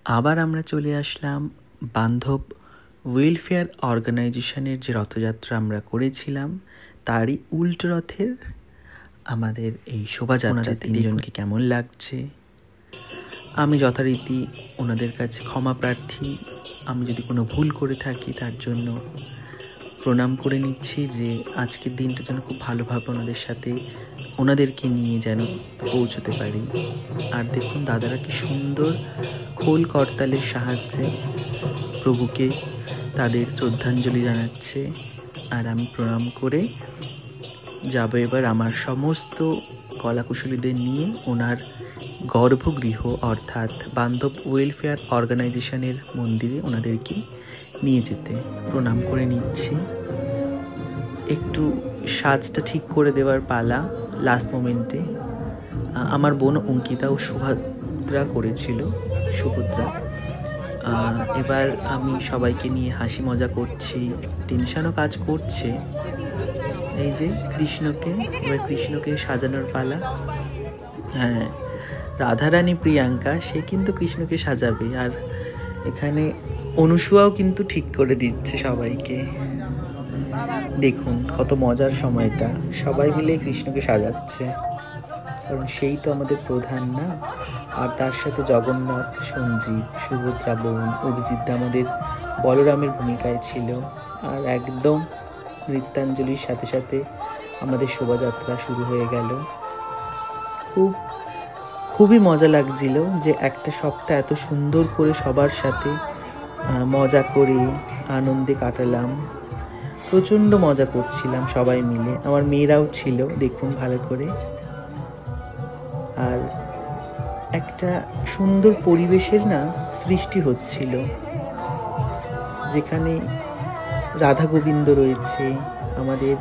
আবার আমরা চলে আসলাম বান্ধব ওয়েলফেয়ার অর্গানাইজেশনের যে রথযাত্রা আমরা করেছিলাম তারই উল্টো রথের আমাদের এই শোভাযাত্রা। তিনজনকে কেমন লাগছে আমি যথারীতি ওনাদের কাছে ক্ষমা প্রার্থী। আমি যদি কোনো ভুল করে থাকি তার জন্য প্রণাম করে নিচ্ছি, যে আজকের দিনটা যেন খুব ভালোভাবে ওনাদের সাথে ওনাদেরকে নিয়ে যেন পৌঁছতে পারি। আর দেখুন দাদারা কি সুন্দর খোল করতালের সাহায্যে প্রভুকে তাদের শ্রদ্ধাঞ্জলি জানাচ্ছে। আর আমি প্রণাম করে যাব এবার আমার সমস্ত কলাকুশলীদের নিয়ে ওনার গর্ভগৃহ অর্থাৎ বান্ধব ওয়েলফেয়ার অর্গানাইজেশনের মন্দিরে ওনাদেরকে নিয়ে যেতে। প্রণাম করে নিচ্ছি। একটু সাজটা ঠিক করে দেওয়ার পালা লাস্ট মোমেন্টে। আমার বোন অঙ্কিতা ও সুভদ্রা করেছিল, সুভদ্রা। এবার আমি সবাইকে নিয়ে হাসি মজা করছি, টেনশনও কাজ করছে। এই যে কৃষ্ণকে সাজানোর পালা। হ্যাঁ, রাধারানী প্রিয়াঙ্কা সে কিন্তু কৃষ্ণকে সাজাবে। আর এখানে অনুসুয়াও কিন্তু ঠিক করে দিচ্ছে সবাইকে। দেখুন কত মজার সময়টা, সবাই মিলে কৃষ্ণকে সাজাচ্ছে, কারণ সেই তো আমাদের প্রধান না। আর তার সাথে জগন্নাথ, সঞ্জীব, সুভদ্রা বোন, অভিজিৎ আমাদের বলরামের ভূমিকায় ছিল। আর একদম নৃত্যাঞ্জলির সাথে সাথে আমাদের শোভাযাত্রা শুরু হয়ে গেল। খুবই মজা লাগছিল যে একটা সপ্তাহ এত সুন্দর করে সবার সাথে মজা করে আনন্দে কাটালাম। প্রচণ্ড মজা করছিলাম সবাই মিলে, আমার মেয়েরাও ছিল দেখুন ভালো করে। আর একটা সুন্দর পরিবেশের সৃষ্টি হচ্ছিল, যেখানে রাধা গোবিন্দ রয়েছে, আমাদের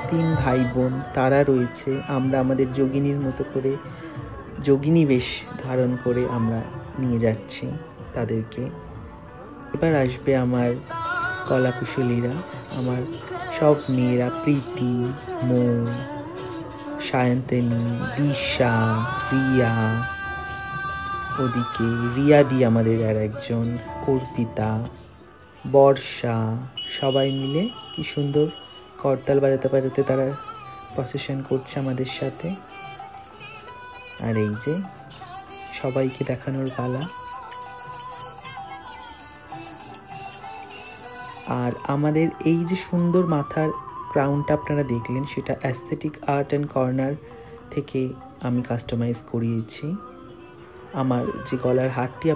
3 ভাই বোন তারা রয়েছে, আমরা আমাদের যোগিনীর মতো করে যোগিনী বেশ ধারণ করে আমরা নিয়ে যাচ্ছি তাদেরকে। এবার আসবে আমার কলাকুশলীরা, আমার সব মেয়েরা, প্রীতি, মৌ, সায়ন্তনী, দিশা, রিয়া, ওদিকে রিয়াদি আমাদের আর একজন, অর্পিতা, বর্ষা, সবাই মিলে কি সুন্দর করতাল বাজাতে বাজাতে তারা প্রসেশন করছে আমাদের সাথে। আর এই যে সবাইকে দেখানোর পালা। আর আমাদের এই যে সুন্দর মাথার ক্রাউনটা আপনারা দেখলেন, সেটা অ্যাস্থেটিক আর্ট অ্যান্ড কর্নার থেকে আমি কাস্টমাইজ করিয়েছি। আমার যে গলার হারটি